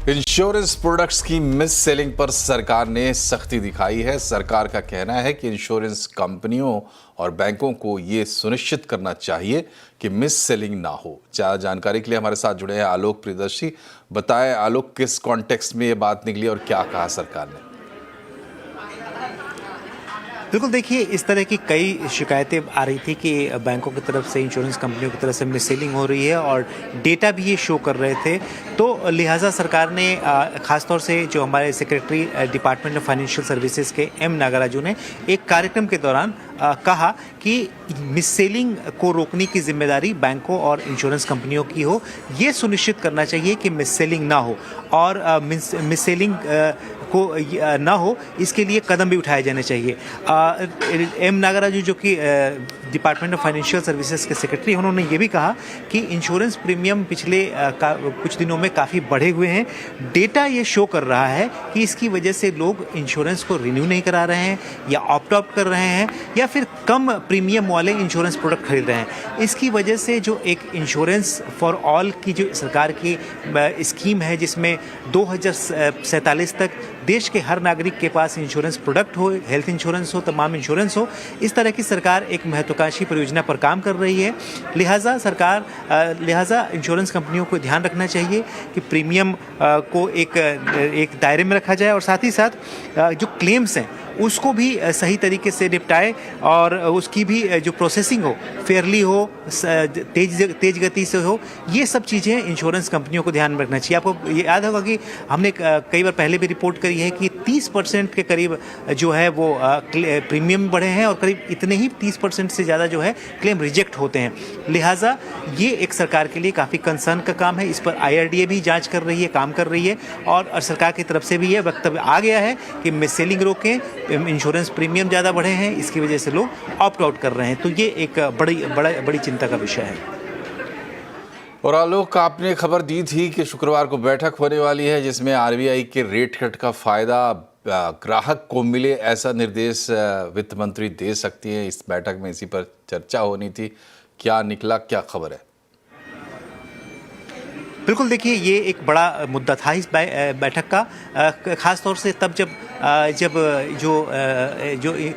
Insurance products की miss selling पर सरकार ने सख्ती दिखाई है। सरकार का कहना है कि इंश्योरेंस कंपनियों और बैंकों को ये सुनिश्चित करना चाहिए कि मिस सेलिंग ना हो। ज्यादा जानकारी के लिए हमारे साथ जुड़े हैं आलोक प्रियदर्शी। बताएं आलोक, किस कॉन्टेक्स्ट में ये बात निकली और क्या कहा सरकार ने? बिल्कुल, देखिए, इस तरह की कई शिकायतें आ रही थी कि बैंकों की तरफ से, इंश्योरेंस कंपनियों की तरफ से मिस सेलिंग हो रही है और डेटा भी ये शो कर रहे थे। तो लिहाजा सरकार ने ख़ासतौर से जो हमारे secretary department of financial services के एम नागराजू ने एक कार्यक्रम के दौरान कहा कि मिस सेलिंग को रोकने की जिम्मेदारी बैंकों और इंश्योरेंस कंपनियों की हो। ये सुनिश्चित करना चाहिए कि मिस सेलिंग ना हो और मिस सेलिंग को ना हो, इसके लिए कदम भी उठाए जाने चाहिए। एम नागराजू, जो कि डिपार्टमेंट ऑफ फाइनेंशियल सर्विसेज के सेक्रेटरी, उन्होंने ये भी कहा कि इंश्योरेंस प्रीमियम पिछले कुछ दिनों में काफ़ी बढ़े हुए हैं। डेटा ये शो कर रहा है कि इसकी वजह से लोग इंश्योरेंस को रिन्यू नहीं करा रहे हैं या ऑप्ट आउट कर रहे हैं या फिर कम प्रीमियम वाले इंश्योरेंस प्रोडक्ट खरीद रहे हैं। इसकी वजह से जो एक इंश्योरेंस फॉर ऑल की जो सरकार की स्कीम है, जिसमें 2047 तक देश के हर नागरिक के पास इंश्योरेंस प्रोडक्ट हो, हेल्थ इंश्योरेंस हो, तमाम इंश्योरेंस हो, इस तरह की सरकार एक महत्वाकांक्षी परियोजना पर काम कर रही है। लिहाजा इंश्योरेंस कंपनियों को ध्यान रखना चाहिए कि प्रीमियम को एक दायरे में रखा जाए और साथ ही साथ जो क्लेम्स हैं उसको भी सही तरीके से निपटाए और उसकी भी जो प्रोसेसिंग हो, फेयरली हो, तेज गति से हो। ये सब चीज़ें इंश्योरेंस कंपनियों को ध्यान में रखना चाहिए। आपको याद होगा कि हमने कई बार पहले भी रिपोर्ट करी है कि 30% के करीब जो है वो प्रीमियम बढ़े हैं और करीब इतने ही 30% से ज़्यादा जो है क्लेम रिजेक्ट होते हैं। लिहाजा ये एक सरकार के लिए काफ़ी कंसर्न का काम है। इस पर IRDA भी जाँच कर रही है, काम कर रही है और सरकार की तरफ से भी ये वक्तव्य आ गया है कि मिस सेलिंग रोकें। इंश्योरेंस प्रीमियम ज़्यादा बढ़े हैं, इसकी वजह से लोग ऑप्ट आउट कर रहे हैं, तो ये एक बड़ी चिंता का विषय है। और आलोक, आपने खबर दी थी कि शुक्रवार को बैठक होने वाली है जिसमें RBI के रेट कट का फायदा ग्राहक को मिले, ऐसा निर्देश वित्त मंत्री दे सकती हैं। इस बैठक में इसी पर चर्चा होनी थी। क्या निकला, क्या खबर है? बिल्कुल, देखिए, ये एक बड़ा मुद्दा था इस बैठक का, ख़ास तौर से तब जब जो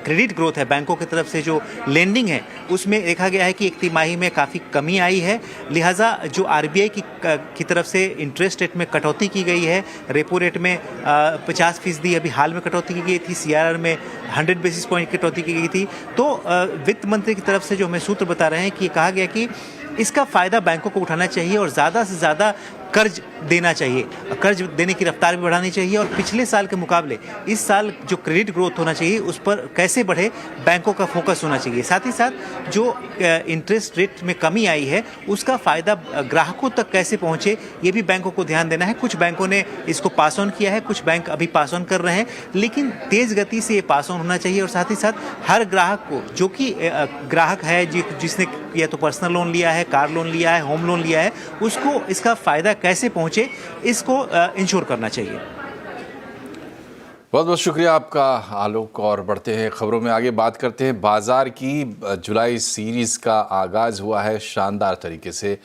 क्रेडिट ग्रोथ है, बैंकों की तरफ से जो लेंडिंग है, उसमें देखा गया है कि एक तिमाही में काफ़ी कमी आई है। लिहाजा जो RBI की तरफ से इंटरेस्ट रेट में कटौती की गई है, रेपो रेट में 50% अभी हाल में कटौती की गई थी, CRR में 100 बेसिस पॉइंट कटौती की गई थी। तो वित्त मंत्री की तरफ से जो हमें सूत्र बता रहे हैं कि कहा गया कि इसका फ़ायदा बैंकों को उठाना चाहिए और ज़्यादा से ज़्यादा कर्ज देना चाहिए, कर्ज देने की रफ्तार भी बढ़ानी चाहिए और पिछले साल के मुकाबले इस साल जो क्रेडिट ग्रोथ होना चाहिए उस पर कैसे बढ़े, बैंकों का फोकस होना चाहिए। साथ ही साथ जो इंटरेस्ट रेट में कमी आई है उसका फ़ायदा ग्राहकों तक कैसे पहुँचे, ये भी बैंकों को ध्यान देना है। कुछ बैंकों ने इसको पास ऑन किया है, कुछ बैंक अभी पास ऑन कर रहे हैं, लेकिन तेज़ गति से ये पास ऑन होना चाहिए और साथ ही साथ हर ग्राहक को, जो कि ग्राहक है जिसने या तो पर्सनल लोन लिया है, कार लोन लिया है, होम लोन लिया है, उसको इसका फ़ायदा कैसे पहुंचे, इसको इंश्योर करना चाहिए। बहुत बहुत शुक्रिया आपका आलोक। और बढ़ते हैं खबरों में आगे, बात करते हैं बाजार की। जुलाई सीरीज का आगाज हुआ है शानदार तरीके से।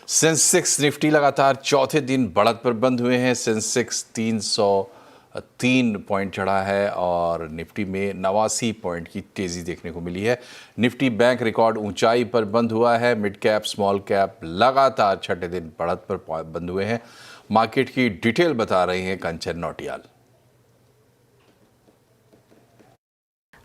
सेंसेक्स निफ्टी लगातार चौथे दिन बढ़त पर बंद हुए हैं। सेंसेक्स 303 पॉइंट चढ़ा है और निफ्टी में 89 पॉइंट की तेज़ी देखने को मिली है। निफ्टी बैंक रिकॉर्ड ऊंचाई पर बंद हुआ है। मिड कैप, स्मॉल कैप लगातार छठे दिन बढ़त पर बंद हुए हैं। मार्केट की डिटेल बता रही हैं कंचन नौटियाल।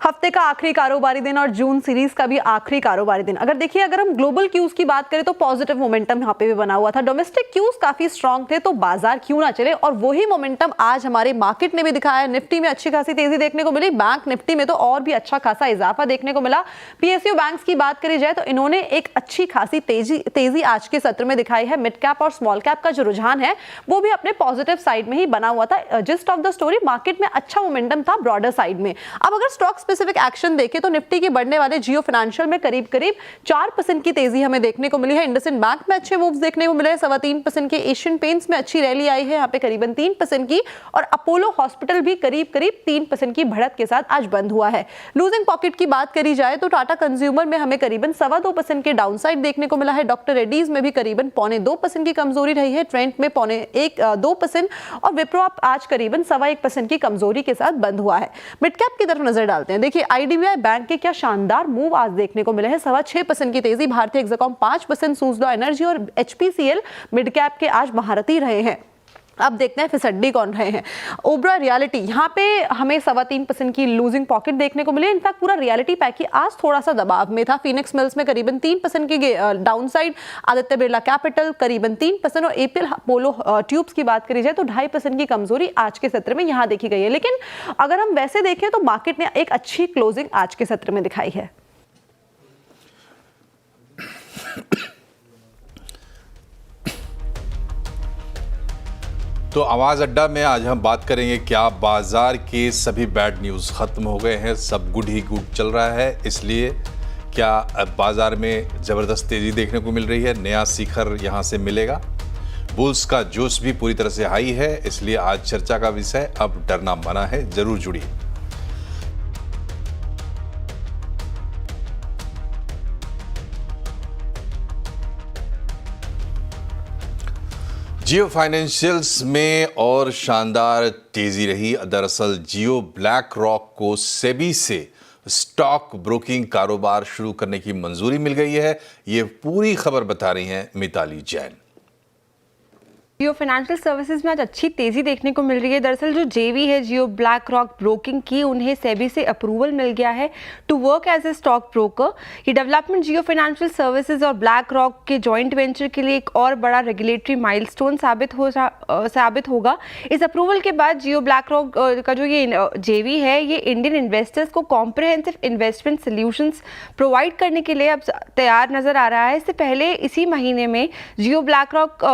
हफ्ते का आखिरी कारोबारी दिन और जून सीरीज का भी आखिरी कारोबारी दिन। अगर हम ग्लोबल क्यूज की बात करें तो पॉजिटिव मोमेंटम यहाँ पे भी बना हुआ था। डोमेस्टिक क्यूज काफी स्ट्रांग थे, तो बाजार क्यों ना चले, और वही मोमेंटम आज हमारे मार्केट ने भी दिखाया। निफ्टी में अच्छी खासी तेजी देखने को मिली, बैंक निफ्टी में तो और भी अच्छा खासा इजाफा देखने को मिला। PSU बैंक्स की बात करी जाए तो इन्होंने एक अच्छी खासी तेजी आज के सत्र में दिखाई है। मिड कैप और स्मॉल कैप का जो रुझान है वो भी अपने पॉजिटिव साइड में ही बना हुआ था। Gist of the story, market में अच्छा मोमेंटम था ब्रॉडर साइड में। अब अगर स्टॉक्स स्पेसिफिक एक्शन देखें तो निफ्टी के बढ़ने वाले जियो फाइनेंशियल में करीब करीब 4% की तेजी हमें देखने को मिली है। इंडसइंड बैंक में अच्छे मूव्स देखने को मिले हैं, 3.25% के। एशियन पेंट्स में अच्छी रैली आई है यहाँ पे करीबन 3% की, और अपोलो हॉस्पिटल भी करीब करीब 3% की बढ़त के साथ आज बंद हुआ है। लूजिंग पॉकेट की बात करी जाए तो टाटा कंज्यूमर में हमें करीबन 2.25% के डाउनसाइड देखने को मिला है। डॉक्टर रेड्डीज में भी करीबन 0.25% की कमजोरी रही है। ट्रेंट में 2% और विप्रो आज करीबन 1.25% की कमजोरी के साथ बंद हुआ है। मिड कैप की तरफ नजर डालते हैं। देखिए आईडीबीआई बैंक के क्या शानदार मूव आज देखने को मिले हैं। 6.25% की तेजी। भारतीय एक्सकॉम 5%, सूजलॉ एनर्जी और एचपीसीएल मिड कैप के आज महारथी रहे हैं। अब देखते हैं फिसड्डी कौन रहे हैं। ओबरा रियलिटी यहाँ पे हमें 3.25% की लूजिंग पॉकेट देखने को मिली। इनफैक्ट पूरा रियलिटी पैक ही आज थोड़ा सा दबाव में था। फिनिक्स मिल्स में करीबन 3% की डाउनसाइड, आदित्य बिरला कैपिटल करीबन 3%, और एपीएल अपोलो ट्यूब्स की बात करी जाए तो 2.5% की कमजोरी आज के सत्र में यहाँ देखी गई है। लेकिन अगर हम वैसे देखें तो मार्केट ने एक अच्छी क्लोजिंग आज के सत्र में दिखाई है। तो आवाज अड्डा में आज हम बात करेंगे क्या बाजार के सभी बैड न्यूज़ खत्म हो गए हैं, सब गुड ही गुड चल रहा है, इसलिए क्या अब बाजार में ज़बरदस्त तेज़ी देखने को मिल रही है, नया शिखर यहाँ से मिलेगा। बुल्स का जोश भी पूरी तरह से हाई है, इसलिए आज चर्चा का विषय अब डरना मना है। जरूर जुड़िए। जियो फाइनेंशियल्स में और शानदार तेजी रही। दरअसल जियो ब्लैक रॉक को सेबी से स्टॉक ब्रोकिंग कारोबार शुरू करने की मंजूरी मिल गई है। ये पूरी खबर बता रही हैं मिताली जैन। जियो फाइनेंशियल सर्विसेज में आज अच्छी तेजी देखने को मिल रही है। दरअसल जो जेवी है जियो ब्लैक रॉक ब्रोकिंग की, उन्हें सेबी से अप्रूवल मिल गया है to work as a stock broker. ये डेवलपमेंट जियो फाइनेंशियल सर्विसेज और ब्लैक रॉक के जॉइंट वेंचर के लिए एक और बड़ा रेगुलेटरी माइलस्टोन साबित होगा। इस अप्रूवल के बाद जियो ब्लैक रॉक का जो ये जेवी है, ये इंडियन इन्वेस्टर्स को कॉम्प्रिहेंसिव इन्वेस्टमेंट सोल्यूशंस प्रोवाइड करने के लिए अब तैयार नजर आ रहा है। इससे पहले इसी महीने में Jio BlackRock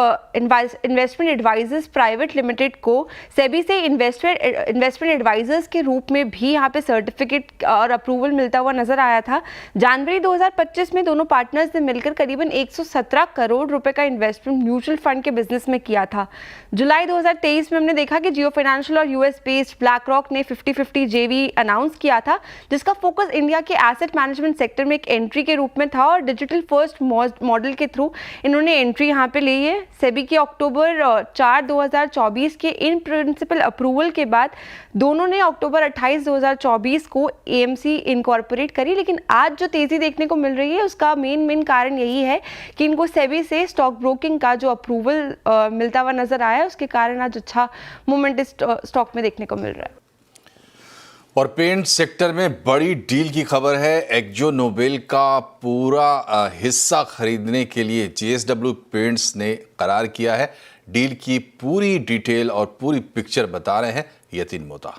investment advisers private limited को सेबी से इन्वेस्टमेंट एडवाइजर्स के रूप में भी यहाँ पे सर्टिफिकेट और अप्रूवल मिलता हुआ नजर आया था। जनवरी 2025 में दोनों पार्टनर्स ने मिलकर करीबन 117 करोड़ रुपए का इन्वेस्टमेंट म्यूचुअल फंड के बिजनेस में किया था। जुलाई 2023 में हमने देखा कि जियो फाइनेंशियल और यूएस बेस्ड ब्लैक रॉक ने 50-50 जेवी अनाउंस किया था, जिसका फोकस इंडिया के एसेट मैनेजमेंट सेक्टर में एक एंट्री के रूप में था, और डिजिटल फर्स्ट मॉडल के थ्रू इन्होंने एंट्री यहाँ पे ली है। सेबी के अक्टूबर 4, 2024 के इन प्रिंसिपल अप्रूवल के बाद दोनों ने अक्टूबर 28, 2024 को एएमसी इनकॉर्पोरेट करी। लेकिन आज जो तेजी देखने को मिल रही है उसका मेन कारण यही है कि इनको सेबी से स्टॉक ब्रोकिंग का जो अप्रूवल मिलता हुआ नजर आया, उसके कारण आज अच्छा मूवमेंट इस स्टॉक में देखने को मिल रहा है। और पेंट सेक्टर में बड़ी डील की खबर है। एक्जो नोबेल का पूरा हिस्सा खरीदने के लिए जेएसडब्ल्यू पेंट्स ने करार किया है। डील की पूरी डिटेल और पूरी पिक्चर बता रहे हैं यतीन मोता।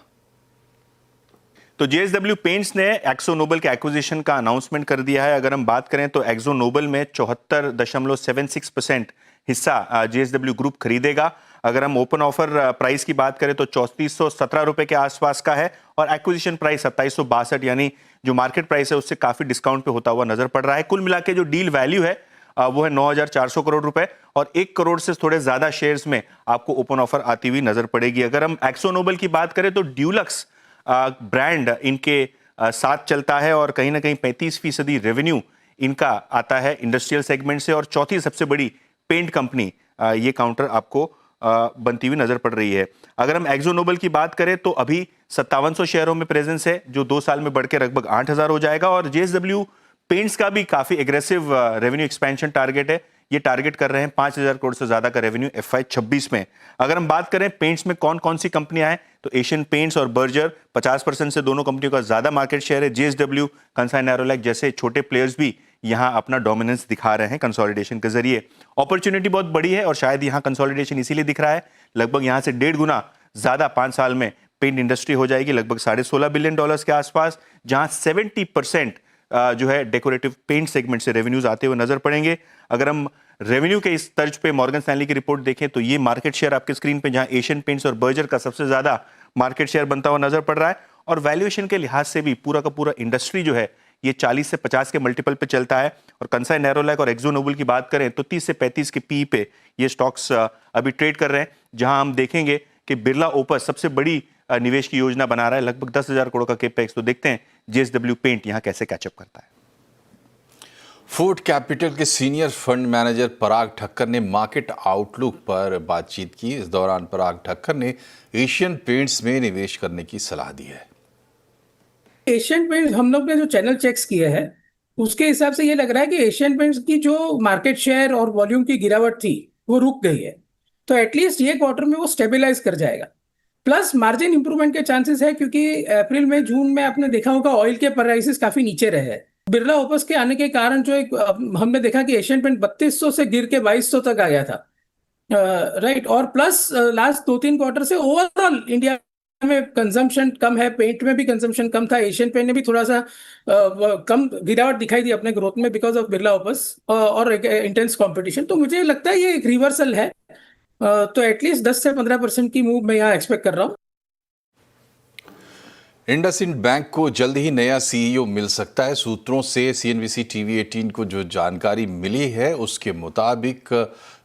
तो जेएसडब्ल्यू पेंट्स ने एक्सो नोबेल के एक्विजिशन का अनाउंसमेंट कर दिया है। अगर हम बात करें तो एक्सो नोबेल में 74.76% हिस्सा जेएसडब्ल्यू ग्रुप खरीदेगा। अगर हम ओपन ऑफर प्राइस की बात करें तो 3417 रुपए के आसपास का है, और एक्विजिशन प्राइस 2762, यानी जो मार्केट प्राइस है उससे काफी डिस्काउंट पे होता हुआ नजर पड़ रहा है। कुल मिला के जो डील वैल्यू है वो है 9400 करोड़ रुपए, और 1 करोड़ से थोड़े ज्यादा शेयर्स में आपको ओपन ऑफर आती हुई नजर पड़ेगी। अगर हम एक्सो नोबेल की बात करें तो ड्यूलक्स ब्रांड इनके साथ चलता है, और कहीं ना कहीं 35% रेवेन्यू इनका आता है इंडस्ट्रियल सेगमेंट से, और चौथी सबसे बड़ी पेंट कंपनी ये काउंटर आपको बनती हुई नजर पड़ रही है। अगर हम एक्सो नोबेल की बात करें तो अभी 5700 शेयरों में प्रेजेंस है, जो 2 साल में बढ़ के लगभग 8000 हो जाएगा। और जेएसडब्ल्यू पेंट्स का भी काफी एग्रेसिव रेवेन्यू एक्सपेंशन टारगेट है। ये टारगेट कर रहे हैं 5000 करोड़ से ज्यादा का रेवेन्यू FY26 में। अगर हम बात करें पेंट्स में कौन कौन सी कंपनियां हैं तो एशियन पेंट्स और बर्जर 50% से दोनों कंपनियों का ज्यादा मार्केट शेयर है। जेएसडब्ल्यू, कंसाई नेरोलैक जैसे छोटे प्लेयर्स भी यहां अपना डोमिनेंस दिखा रहे हैं कंसोलिडेशन के जरिए। अपॉर्चुनिटी बहुत बड़ी है, और शायद यहां कंसोलिडेशन इसीलिए दिख रहा है। लगभग यहां से 1.5 गुना ज्यादा 5 साल में पेंट इंडस्ट्री हो जाएगी, लगभग $16.5 बिलियन के आसपास, जहां 70% जो है डेकोरेटिव पेंट सेगमेंट से रेवेन्यूज आते हुए नजर पड़ेंगे। अगर हम रेवेन्यू के इस तर्ज पे मॉर्गन स्टैनली की रिपोर्ट देखें तो ये मार्केट शेयर आपके स्क्रीन पे, जहां एशियन पेंट्स और बर्जर का सबसे ज्यादा मार्केट शेयर बनता हुआ नजर पड़ रहा है। और वैल्यूएशन के लिहाज से भी पूरा का पूरा इंडस्ट्री जो है ये 40 से 50 के मल्टीपल पे चलता है। और कंसाई नेरोलैक और एक्सो नोबल की बात करें तो 30 से 35 के पी पे ये स्टॉक्स अभी ट्रेड कर रहे हैं, जहां हम देखेंगे कि बिरला ओपस सबसे बड़ी निवेश की योजना बना रहा है, लगभग 10,000 करोड़ का केपेक्स। तो देखते हैं जेएसडब्ल्यू पेंट यहां कैसे कैचअप करता है। फूड कैपिटल के सीनियर फंड मैनेजर पराग ठक्कर ने मार्केट आउटलुक पर बातचीत की। इस दौरान पराग ठक्कर ने एशियन पेंट्स में निवेश करने की सलाह दी है। एशियन पेंट्स हम लोग ने जो चैनल चेक्स किए हैं उसके हिसाब से ये लग रहा है कि एशियन पेंट्स की जो मार्केट शेयर और वॉल्यूम की गिरावट थी वो रुक गई है, तो एटलीस्ट ये क्वार्टर में वो स्टेबलाइज कर जाएगा। प्लस मार्जिन इंप्रूवमेंट के चांसेस है, क्योंकि अप्रैल में जून में आपने देखा होगा ऑयल के प्राइसेस काफी नीचे रहे हैं। बिरला ओपस के आने के कारण जो एक हमने देखा कि एशियन पेंट 3200 से गिर के 2200 तक आ गया था, राइट। और प्लस लास्ट 2-3 क्वार्टर से ओवरऑल इंडिया में कंजम्पशन कम है, पेंट में भी कंजम्पशन कम था। एशियन पेंट ने भी थोड़ा सा कम गिरावट दिखाई दी अपने ग्रोथ में बिकॉज ऑफ बिरला ओपस और इंटेंस कंपटीशन। तो मुझे लगता है ये एक रिवर्सल है, तो एटलीस्ट 10 से 15% की मूव मैं यहाँ एक्सपेक्ट कर रहा हूँ। इंडसइंड बैंक को जल्द ही नया सीईओ मिल सकता है। सूत्रों से सीएनबीसी टीवी 18 को जो जानकारी मिली है उसके मुताबिक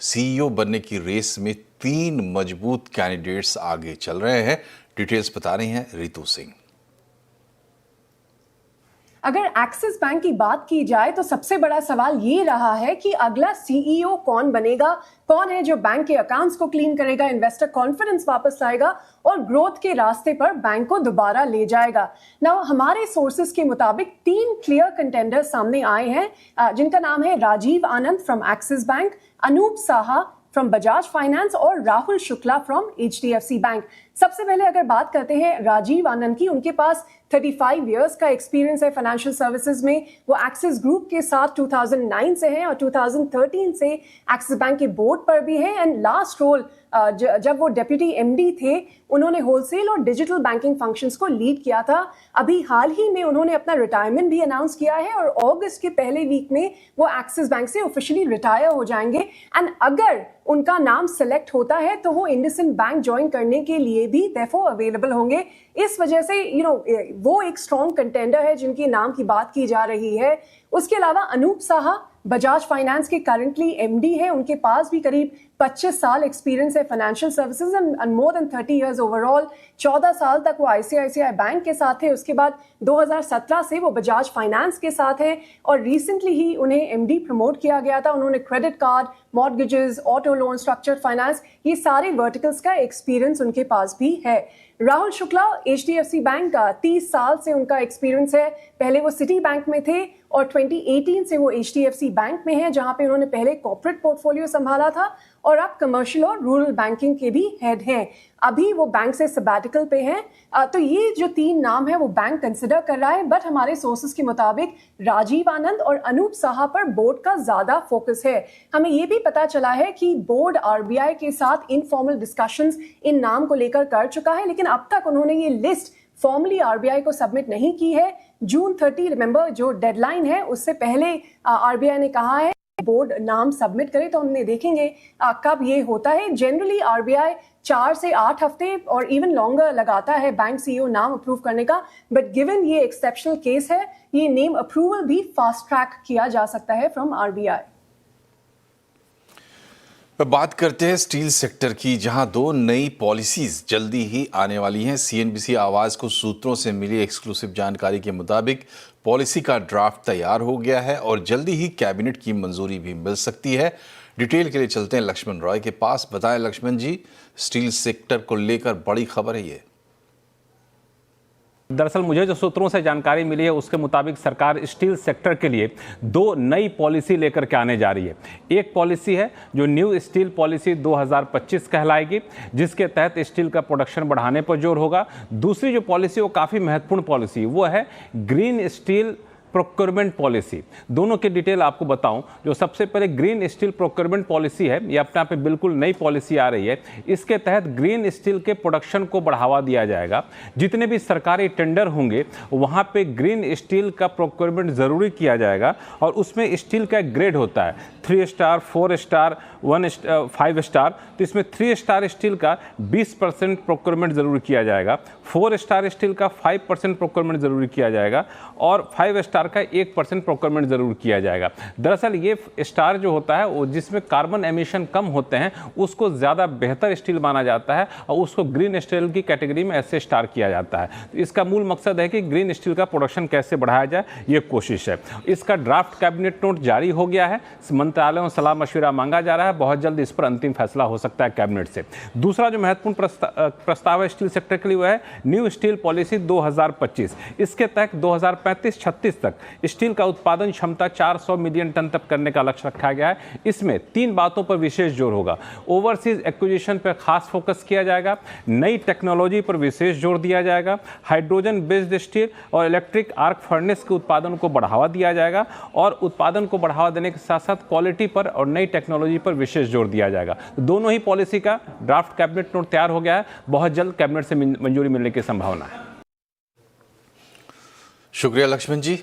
सीईओ बनने की रेस में 3 मजबूत कैंडिडेट्स आगे चल रहे हैं। डिटेल्स बता रही हैं रितु सिंह। अगर एक्सिस बैंक की बात की जाए तो सबसे बड़ा सवाल ये रहा है कि अगला सीईओ कौन बनेगा, कौन है जो बैंक के अकाउंट्स को क्लीन करेगा, इन्वेस्टर कॉन्फिडेंस वापस लाएगा और ग्रोथ के रास्ते पर बैंक को दोबारा ले जाएगा। नाउ हमारे सोर्सेज के मुताबिक 3 क्लियर कंटेंडर्स सामने आए हैं, जिनका नाम है Rajiv Anand from Axis Bank, Anoop Saha from Bajaj Finance और राहुल शुक्ला फ्रॉम एचडीएफसी बैंक। सबसे पहले अगर बात करते हैं राजीव आनंद की, उनके पास 35 इयर्स का एक्सपीरियंस है फाइनेंशियल सर्विसेज में। वो एक्सिस ग्रुप के साथ 2009 से हैं और 2013 से एक्सिस बैंक के बोर्ड पर भी हैं। एंड लास्ट रोल जब वो डेप्यूटी एमडी थे, उन्होंने होलसेल और डिजिटल बैंकिंग फंक्शंस को लीड किया था। अभी हाल ही में उन्होंने अपना रिटायरमेंट भी अनाउंस किया है और अगस्त के पहले वीक में वो एक्सिस बैंक से ऑफिशियली रिटायर हो जाएंगे। एंड अगर उनका नाम सेलेक्ट होता है तो वो इंडसइंड बैंक ज्वाइन करने के लिए भी देयरफॉर अवेलेबल होंगे। इस वजह से वो एक स्ट्रॉन्ग कंटेंडर है जिनके नाम की बात की जा रही है। उसके अलावा अनूप साहा बजाज फाइनेंस के करंटली एमडी है, उनके पास भी करीब 25 साल एक्सपीरियंस है financial services and more than 30 years overall. 14 साल तक वो आईसीआईसीआई बैंक के साथ थे, उसके बाद 2017 से वो बजाज फाइनेंस के साथ हैं और रिसेंटली ही उन्हें एमडी प्रमोट किया गया था। उन्होंने credit card, mortgages, auto loan, structured finance, ये सारे वर्टिकल्स का एक्सपीरियंस उनके पास भी है। राहुल शुक्ला एचडीएफसी बैंक का 30 साल से उनका एक्सपीरियंस है। पहले वो सिटी बैंक में थे और 2018 से वो एचडीएफसी बैंक में है, जहां पे उन्होंने पहले कॉर्पोरेट पोर्टफोलियो संभाला था और अब कमर्शियल और रूरल बैंकिंग के भी हेड हैं। अभी वो बैंक से सबैटिकल पे हैं। तो ये जो 3 नाम है वो बैंक कंसिडर कर रहा है, बट हमारे सोर्सेज के मुताबिक राजीव आनंद और अनूप साहा पर बोर्ड का ज्यादा फोकस है। हमें ये भी पता चला है कि बोर्ड आरबीआई के साथ इनफॉर्मल डिस्कशंस इन नाम को लेकर कर चुका है, लेकिन अब तक उन्होंने ये लिस्ट फॉर्मली आरबीआई को सबमिट नहीं की है। जून 30 रिमेंबर जो डेडलाइन है, उससे पहले आरबीआई ने कहा है बोर्ड नाम सबमिट करे, तो हमने देखेंगे कब ये होता है। जनरली आरबीआई 4 से 8 हफ्ते और इवन लॉन्गर लगाता है बैंक सीईओ नाम अप्रूव करने का, बट गिवन ये एक्सेप्शनल केस है, ये नेम अप्रूवल भी फास्ट ट्रैक किया जा सकता है फ्रॉम आरबीआई। बात करते हैं स्टील सेक्टर की, जहां 2 नई पॉलिसीज जल्दी ही आने वाली हैं। सीएनबीसी आवाज को सूत्रों से मिली एक्सक्लूसिव जानकारी के मुताबिक पॉलिसी का ड्राफ्ट तैयार हो गया है और जल्दी ही कैबिनेट की मंजूरी भी मिल सकती है। डिटेल के लिए चलते हैं लक्ष्मण रॉय के पास। बताएं लक्ष्मण जी, स्टील सेक्टर को लेकर बड़ी खबर है ये। दरअसल मुझे जो सूत्रों से जानकारी मिली है उसके मुताबिक सरकार स्टील सेक्टर के लिए 2 नई पॉलिसी लेकर के आने जा रही है। एक पॉलिसी है जो न्यू स्टील पॉलिसी 2025 कहलाएगी, जिसके तहत स्टील का प्रोडक्शन बढ़ाने पर जोर होगा। दूसरी जो पॉलिसी वो काफ़ी महत्वपूर्ण पॉलिसी वो है ग्रीन स्टील प्रोक्योरमेंट पॉलिसी। दोनों की डिटेल आपको बताऊं। जो सबसे पहले ग्रीन स्टील प्रोक्योरमेंट पॉलिसी है, ये अपने आप में बिल्कुल नई पॉलिसी आ रही है। इसके तहत ग्रीन स्टील के प्रोडक्शन को बढ़ावा दिया जाएगा। जितने भी सरकारी टेंडर होंगे वहां पे ग्रीन स्टील का प्रोक्योरमेंट ज़रूरी किया जाएगा और उसमें स्टील का एक ग्रेड होता है, 3 स्टार, 4 स्टार, 5 स्टार, तो इसमें 3 स्टार स्टील का 20% प्रोक्योरमेंट जरूर किया जाएगा, 4 स्टार स्टील का 5% प्रोक्योरमेंट जरूर किया जाएगा और 5 स्टार का 1% प्रोक्योरमेंट जरूर किया जाएगा। दरअसल ये स्टार जो होता है वो जिसमें कार्बन एमिशन कम होते हैं उसको ज़्यादा बेहतर स्टील माना जाता है और उसको ग्रीन स्टील की कैटेगरी में ऐसे स्टार किया जाता है। तो इसका मूल मकसद है कि ग्रीन स्टील का प्रोडक्शन कैसे बढ़ाया जाए, ये कोशिश है। इसका ड्राफ्ट कैबिनेट नोट जारी हो गया है, मंत्रालयों सलाह मशविरा मांगा जा रहा है, बहुत जल्द इस पर अंतिम फैसला हो सकता है कैबिनेट से। दूसरा जो महत्वपूर्ण प्रस्ताव है स्टील सेक्टर के लिए वह है न्यू स्टील पॉलिसी 2025। इसके तहत 2035-36 तक स्टील का उत्पादन क्षमता 400 मिलियन टन तक करने का लक्ष्य रखा गया है। इसमें 3 बातों पर विशेष जोर होगा। ओवरसीज एक्विजिशन पर खास फोकस किया जाएगा, नई टेक्नोलॉजी पर विशेष जोर दिया जाएगा, हाइड्रोजन बेस्ड स्टील और इलेक्ट्रिक आर्क फर्नेस के उत्पादन को बढ़ावा दिया जाएगा और उत्पादन को बढ़ावा देने के साथ साथ क्वालिटी पर और नई टेक्नोलॉजी पर विशेष जोर दिया जाएगा। दोनों ही पॉलिसी का ड्राफ्ट कैबिनेट नोट तैयार हो गया है, बहुत जल्द कैबिनेट से मंजूरी मिलने की संभावना है। शुक्रिया लक्ष्मण जी।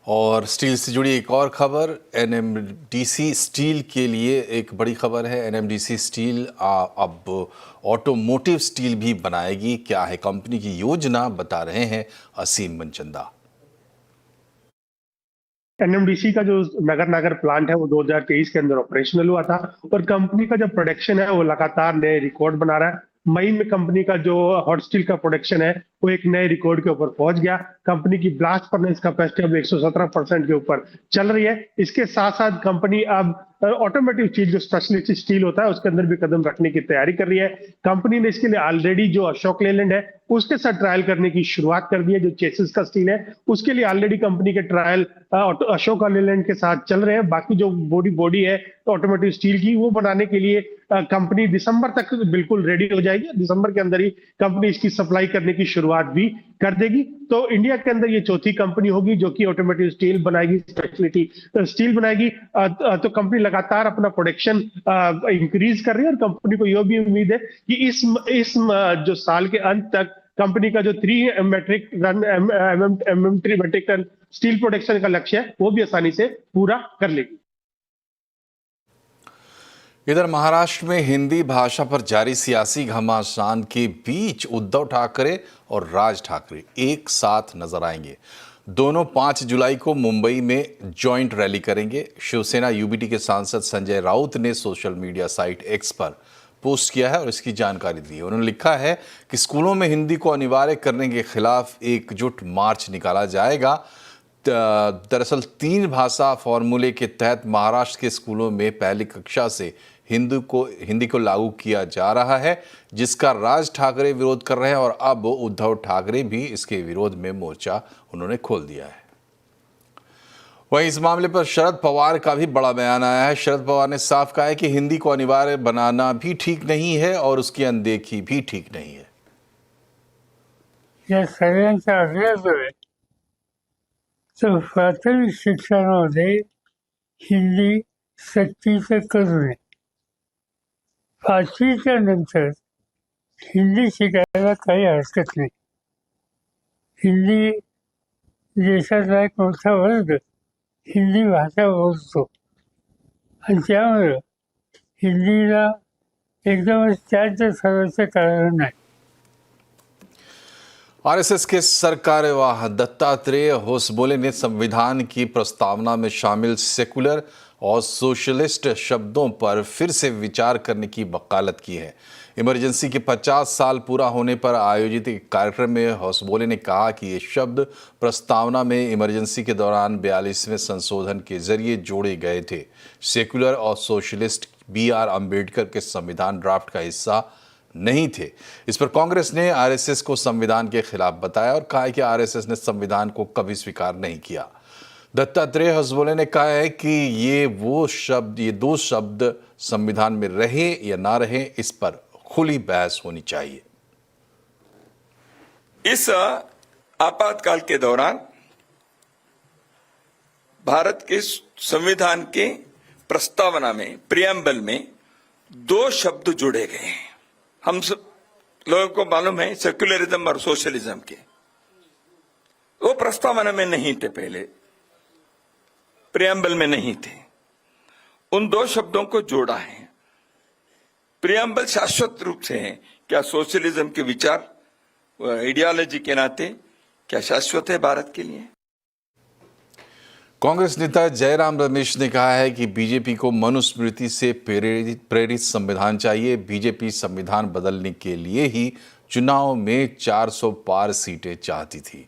और स्टील से जुड़ी एक और खबर, एनएमडीसी स्टील के लिए एक बड़ी खबर है। एनएमडीसी स्टील अब ऑटोमोटिव स्टील भी बनाएगी। क्या है कंपनी की योजना, बता रहे हैं असीम मनचंदा। एनएमडीसी का जो नगर प्लांट है वो 2023 के अंदर ऑपरेशनल हुआ था और कंपनी का जो प्रोडक्शन है वो लगातार नए रिकॉर्ड बना रहा है। मई में कंपनी का जो हॉट स्टील का प्रोडक्शन है वो एक नए रिकॉर्ड के ऊपर पहुंच गया। कंपनी की ब्लास्ट फर्नेस कैपेसिटी अब 117% के ऊपर चल रही है। इसके साथ साथ कंपनी अब ऑटोमेटिव स्टील जो स्पेशलिस्ट स्टील होता है उसके अंदर भी कदम रखने की तैयारी कर रही है। कंपनी ने इसके लिए ऑलरेडी जो अशोक लेलैंड है उसके साथ ट्रायल करने की शुरुआत कर दी है। जो चेसिस का स्टील है उसके लिए ऑलरेडी कंपनी के ट्रायल अशोक लेलैंड के साथ चल रहे हैं। बाकी जो बॉडी है ऑटोमेटिव स्टील की वो बनाने के लिए कंपनी दिसंबर तक बिल्कुल रेडी हो जाएगी। दिसंबर के अंदर ही कंपनी इसकी सप्लाई करने की शुरुआत भी कर देगी। तो इंडिया के अंदर ये चौथी कंपनी होगी जो कि ऑटोमेटिव स्टील बनाएगी, स्पेशलिटी स्टील बनाएगी। तो कंपनी लगातार अपना प्रोडक्शन इंक्रीज कर रही है और कंपनी को यह भी उम्मीद है कि इस जो साल के अंत तक कंपनी का जो 3 मेट्रिक टन स्टील प्रोडक्शन का लक्ष्य है वो भी आसानी से पूरा कर लेगी। इधर महाराष्ट्र में हिंदी भाषा पर जारी सियासी घमासान के बीच उद्धव ठाकरे और राज ठाकरे एक साथ नजर आएंगे। दोनों 5 जुलाई को मुंबई में जॉइंट रैली करेंगे। शिवसेना यूबीटी के सांसद संजय राउत ने सोशल मीडिया साइट एक्स पर पोस्ट किया है और इसकी जानकारी दी है। उन्होंने लिखा है कि स्कूलों में हिंदी को अनिवार्य करने के खिलाफ एकजुट मार्च निकाला जाएगा। दरअसल 3 भाषा फॉर्मूले के तहत महाराष्ट्र के स्कूलों में पहली कक्षा से हिंदी को लागू किया जा रहा है, जिसका राज ठाकरे विरोध कर रहे हैं और अब उद्धव ठाकरे भी इसके विरोध में मोर्चा उन्होंने खोल दिया है। वहीं इस मामले पर शरद पवार का भी बड़ा बयान आया है। शरद पवार ने साफ कहा है कि हिंदी को अनिवार्य बनाना भी ठीक नहीं है और उसकी अनदेखी भी ठीक नहीं है। या सगळ्यांचा अभ्यास आहे तर प्राथमिक शिक्षणामध्ये हिंदी सक्तीचं करू नये। 5वीच्या नंतर हिंदी शिकायला काही हरकत नाही। हिंदी देशातला एक मोठा वर्ग हिंदी भाषा बोलतो आणि त्यामुळे हिंदीला एकदमच त्याग करायचं कारण नाही। आरएसएस के सरकार्यवाह दत्तात्रेय होसबोले ने संविधान की प्रस्तावना में शामिल सेकुलर और सोशलिस्ट शब्दों पर फिर से विचार करने की वकालत की है। इमरजेंसी के 50 साल पूरा होने पर आयोजित एक कार्यक्रम में होसबोले ने कहा कि ये शब्द प्रस्तावना में इमरजेंसी के दौरान 42वें संशोधन के जरिए जोड़े गए थे। सेकुलर और सोशलिस्ट BR अम्बेडकर के संविधान ड्राफ्ट का हिस्सा नहीं थे। इस पर कांग्रेस ने आरएसएस को संविधान के खिलाफ बताया और कहा कि आरएसएस ने संविधान को कभी स्वीकार नहीं किया। दत्तात्रेय होसबोले ने कहा है कि ये 2 शब्द संविधान में रहे या ना रहे, इस पर खुली बहस होनी चाहिए। इस आपातकाल के दौरान भारत के संविधान के प्रस्तावना में प्रियम्बल में 2 शब्द जुड़े गए हैं। हम सब लोगों को मालूम है सेक्युलरिज्म और सोशलिज्म के, वो प्रस्तावना में नहीं थे, पहले प्रियम्बल में नहीं थे। उन दो शब्दों को जोड़ा है। प्रियम्बल शाश्वत रूप से है। क्या सोशलिज्म के विचार आइडियोलॉजी के नाते क्या शाश्वत है भारत के लिए? कांग्रेस नेता जयराम रमेश ने कहा है कि बीजेपी को मनुस्मृति से प्रेरित संविधान चाहिए। बीजेपी संविधान बदलने के लिए ही चुनाव में 400 पार सीटें चाहती थी।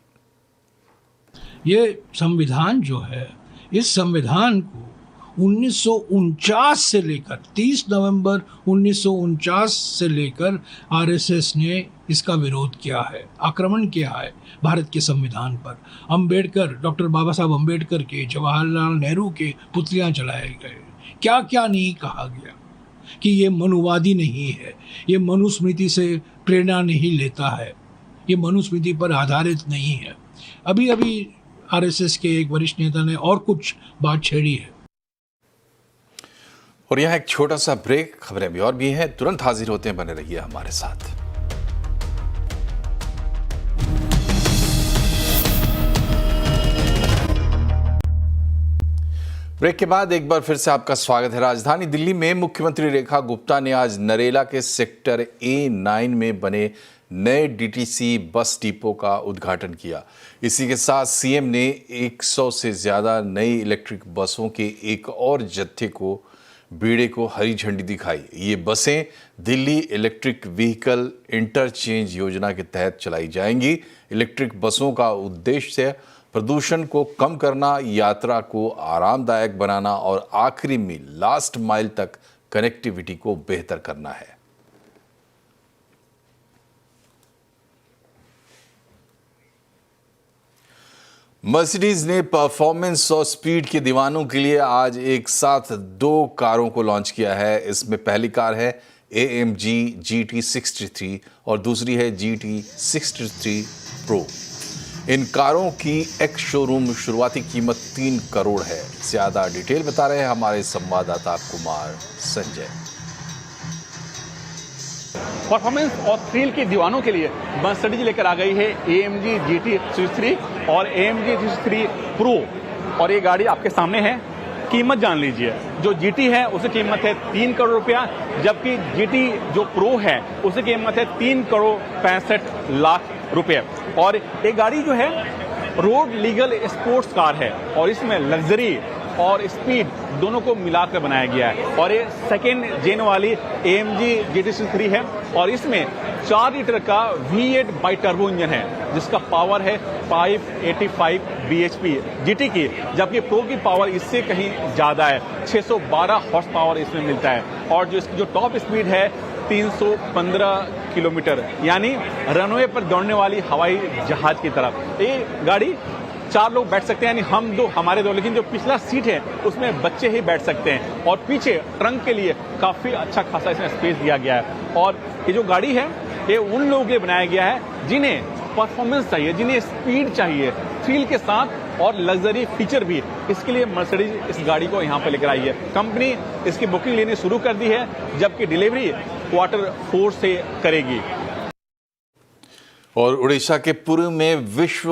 ये संविधान जो है, इस संविधान को 1949 से लेकर 30 नवंबर 1949 से लेकर आरएसएस ने इसका विरोध किया है, आक्रमण किया है भारत के संविधान पर। अंबेडकर, डॉक्टर बाबा साहब अंबेडकर के, जवाहरलाल नेहरू के पुतलियां जलाए गए। क्या क्या नहीं कहा गया कि ये मनुवादी नहीं है, ये मनुस्मृति से प्रेरणा नहीं लेता है, ये मनुस्मृति पर आधारित नहीं है। अभी अभी आरएसएस के एक वरिष्ठ नेता ने और कुछ बात छेड़ी है। और यहाँ एक छोटा सा ब्रेक, खबरें भी और भी हैं, तुरंत हाजिर होते हैं, बने रहिए हमारे साथ। ब्रेक के बाद एक बार फिर से आपका स्वागत है। राजधानी दिल्ली में मुख्यमंत्री रेखा गुप्ता ने आज नरेला के सेक्टर A9 में बने नए डीटीसी बस डिपो का उद्घाटन किया। इसी के साथ सीएम ने 100 से ज्यादा नई इलेक्ट्रिक बसों के एक और जत्थे को बीड़े को हरी झंडी दिखाई। ये बसें दिल्ली इलेक्ट्रिक व्हीकल इंटरचेंज योजना के तहत चलाई जाएंगी। इलेक्ट्रिक बसों का उद्देश्य प्रदूषण को कम करना, यात्रा को आरामदायक बनाना और आखिरी में लास्ट माइल तक कनेक्टिविटी को बेहतर करना है। मर्सिडीज ने परफॉर्मेंस और स्पीड के दीवानों के लिए आज एक साथ 2 कारों को लॉन्च किया है। इसमें पहली कार है AMG GT63 और दूसरी है GT63 Pro। इन कारों की एक्स शोरूम शुरुआती कीमत 3 करोड़ है। ज्यादा डिटेल बता रहे हैं हमारे संवाददाता कुमार संजय। परफॉर्मेंस और थ्रिल के दीवानों के लिए मर्सिडीज लेकर आ गई है AMG GT63 और AMG GT63 Pro। और ये गाड़ी आपके सामने है। कीमत जान लीजिए, जो GT है उसकी कीमत है 3 करोड़ रुपया, जबकि GT जो Pro है उसकी कीमत है 3 करोड़ 65 लाख रुपए। और ये गाड़ी जो है रोड लीगल स्पोर्ट्स कार है और इसमें लग्जरी और स्पीड दोनों को मिलाकर बनाया गया है। और ये सेकेंड जेन वाली AMG GT63 है और इसमें 4 लीटर का V8 बाई टर्बो इंजन है जिसका पावर है 585 bhp GT की, जबकि प्रो की पावर इससे कहीं ज्यादा है, 612 हॉर्स पावर इसमें मिलता है। और जो इसकी जो टॉप स्पीड है 315 किलोमीटर, यानी रनवे पर दौड़ने वाली हवाई जहाज की तरफ। ये गाड़ी 4 लोग बैठ सकते हैं, यानी हम दो, हमारे दो, लेकिन जो पिछला सीट है उसमें बच्चे ही बैठ सकते हैं। और पीछे ट्रंक के लिए काफी अच्छा खासा इसमें स्पेस दिया गया है। और ये जो गाड़ी है ये उन लोगों के लिए बनाया गया है जिन्हें परफॉर्मेंस चाहिए, जिन्हें स्पीड चाहिए, थ्रिल के साथ और लग्जरी फीचर भी। इसके लिए मर्सिडीज इस गाड़ी को यहाँ पर लेकर आई है। कंपनी इसकी बुकिंग लेनी शुरू कर दी है, जबकि डिलीवरी Q4 से करेगी। और उड़ीसा के पुरी में विश्व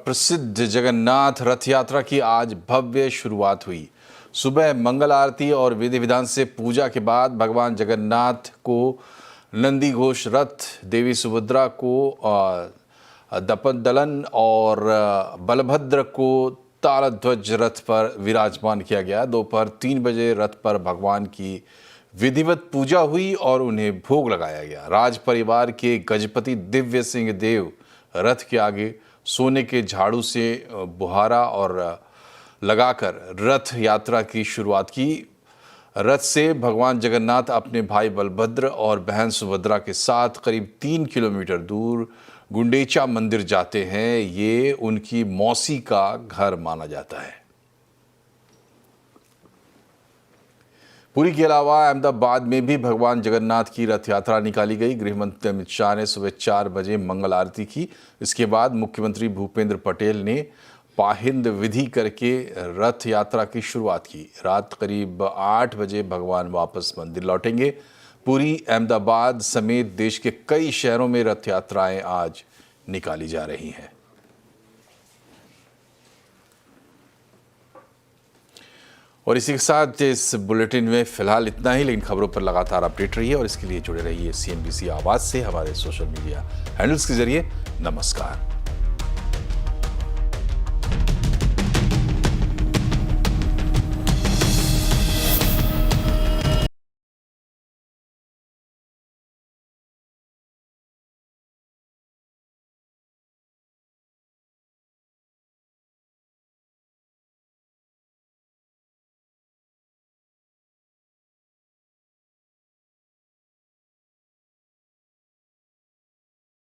प्रसिद्ध जगन्नाथ रथ यात्रा की आज भव्य शुरुआत हुई। सुबह मंगल आरती और विधि विधान से पूजा के बाद भगवान जगन्नाथ को नंदी घोष रथ, देवी सुभद्रा को दपदलन और बलभद्र को तालध्वज रथ पर विराजमान किया गया। दोपहर 3 बजे रथ पर भगवान की विधिवत पूजा हुई और उन्हें भोग लगाया गया। राज परिवार के गजपति दिव्य सिंह देव रथ के आगे सोने के झाड़ू से बुहारा और लगाकर रथ यात्रा की शुरुआत की। रथ से भगवान जगन्नाथ अपने भाई बलभद्र और बहन सुभद्रा के साथ करीब 3 किलोमीटर दूर गुंडेचा मंदिर जाते हैं। ये उनकी मौसी का घर माना जाता है। पुरी के अलावा अहमदाबाद में भी भगवान जगन्नाथ की रथ यात्रा निकाली गई। गृहमंत्री अमित शाह ने सुबह 4 बजे मंगल आरती की। इसके बाद मुख्यमंत्री भूपेंद्र पटेल ने पाहिंद विधि करके रथ यात्रा की शुरुआत की। रात करीब 8 बजे भगवान वापस मंदिर लौटेंगे। पुरी, अहमदाबाद समेत देश के कई शहरों में रथ यात्राएं आज निकाली जा रही हैं। और इसी के साथ इस बुलेटिन में फिलहाल इतना ही, लेकिन खबरों पर लगातार अपडेट रहिए और इसके लिए जुड़े रहिए CNBC आवाज़ से हमारे सोशल मीडिया हैंडल्स के जरिए। नमस्कार।